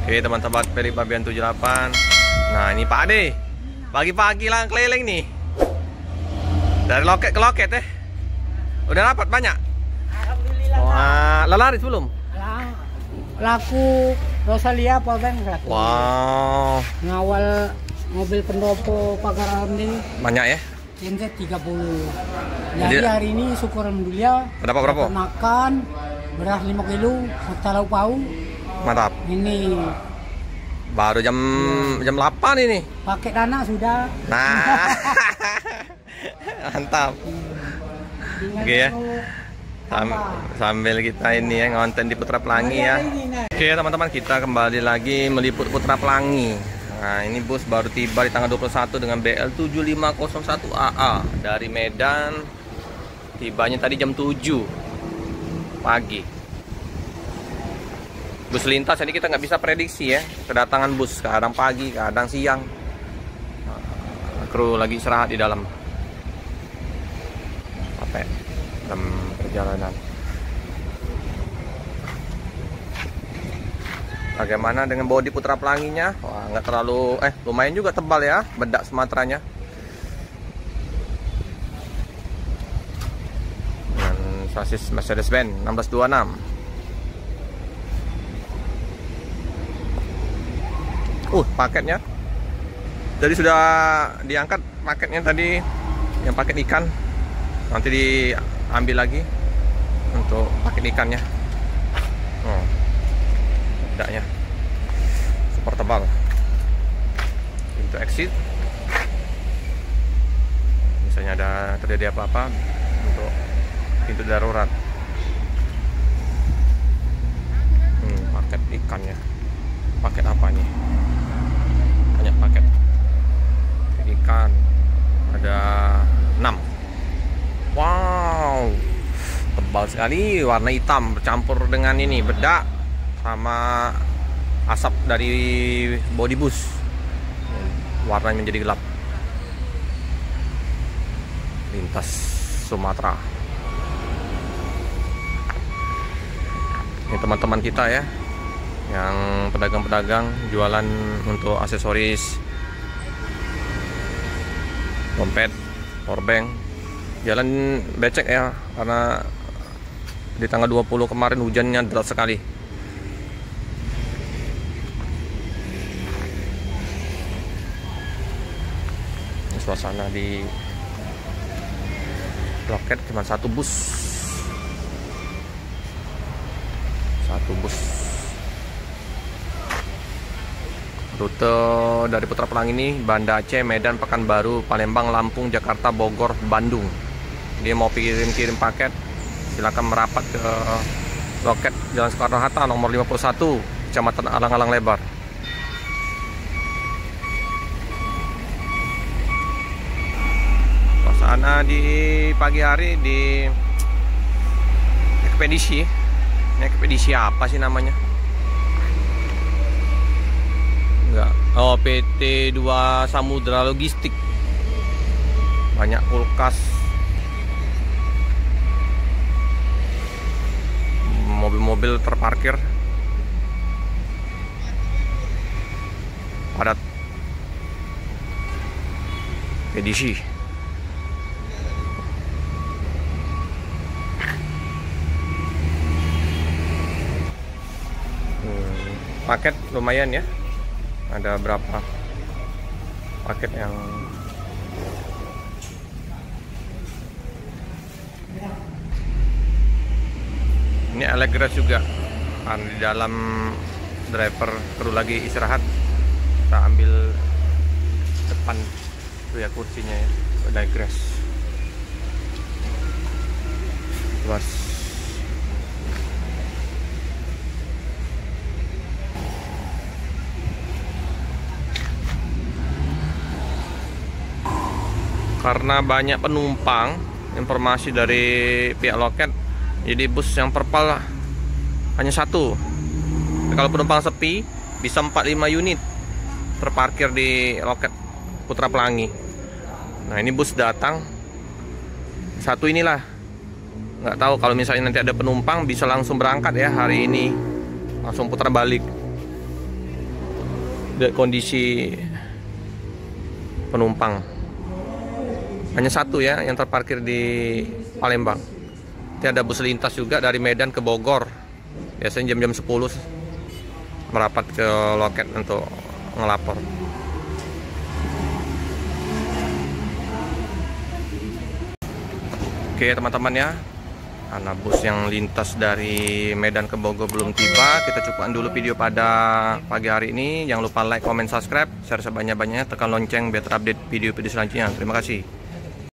Oke teman-teman, Peri Pabian 78. Nah ini Pak Ade, pagi-pagi lah keliling nih. Dari loket ke loket ya. Udah dapat banyak? Alhamdulillah. Wah, laris belum? Laku Rosalia Powerbank laku. Wow. Ngawal mobil pendopo pagar alam ini Banyak ya? NZ 30. Jadi hari ini syukur alhamdulillah. Berapa berapa? Makan beras 5 kilo, serta lauk pauk. Mantap. Ini Baru jam 8 ini. pakai dana sudah. Nah. Mantap. Tinggal Oke ya. mau Sambil kita ini ya ngonten di Putra Pelangi ya. Oke teman-teman, kita kembali lagi meliput Putra Pelangi. Nah ini bus baru tiba di tanggal 21 dengan BL 7501 AA dari Medan. Tibanya tadi jam 7 pagi. Bus lintas ini kita nggak bisa prediksi ya kedatangan bus, kadang pagi kadang siang. Kru lagi istirahat di dalam. Capek dalam perjalanan. Bagaimana dengan bodi Putra Pelanginya? Wah, nggak terlalu, lumayan juga tebal ya, bedak Sumateranya. Dengan sasis Mercedes-Benz 1626. Paketnya. Jadi sudah diangkat paketnya tadi, yang paket ikan. Nanti diambil lagi untuk paket ikannya. Bedaknya super tebal. Pintu exit, misalnya ada terjadi apa-apa, untuk pintu darurat. Paket ikannya, paket apa nih? Banyak paket ikan, ada 6. Wow, tebal sekali, warna hitam bercampur dengan ini bedak sama asap dari bodi bus, warnanya menjadi gelap. Lintas Sumatera. Ini teman-teman kita ya, yang pedagang-pedagang jualan untuk aksesoris dompet, powerbank. Jalan becek ya, karena di tanggal 20 kemarin hujannya deras sekali. Ini suasana di loket cuma satu bus. Rute dari Putra Pelangi ini Banda Aceh, Medan, Pekanbaru, Palembang, Lampung, Jakarta, Bogor, Bandung. Dia mau kirim paket, silakan merapat ke loket Jalan Soekarno-Hatta nomor 51, Kecamatan Alang-Alang Lebar. Suasana di pagi hari di ekspedisi. Ini ekspedisi apa sih namanya? Enggak. Oh, PT 2 Samudra Logistik. Banyak kulkas, mobil-mobil terparkir, padat. Ekspedisi. Paket lumayan ya. Ada berapa paket yang ini Allegras juga. Di dalam driver perlu lagi istirahat, kita ambil depan itu ya kursinya ya, Allegras luas. Karena banyak penumpang, informasi dari pihak loket, jadi bus yang perpal hanya satu. Kalau penumpang sepi, bisa 4-5 unit terparkir di loket Putra Pelangi. Nah ini bus datang satu inilah. Nggak tahu kalau misalnya nanti ada penumpang bisa langsung berangkat ya hari ini, langsung putar balik. Lihat kondisi penumpang. Hanya satu ya yang terparkir di Palembang. Nanti ada bus lintas juga dari Medan ke Bogor. Biasanya jam-jam 10 merapat ke loket untuk ngelapor. Oke teman-teman ya, karena bus yang lintas dari Medan ke Bogor belum tiba, kita cukupkan dulu video pada pagi hari ini. Jangan lupa like, comment, subscribe, share sebanyak-banyaknya, tekan lonceng biar terupdate video-video selanjutnya. Terima kasih.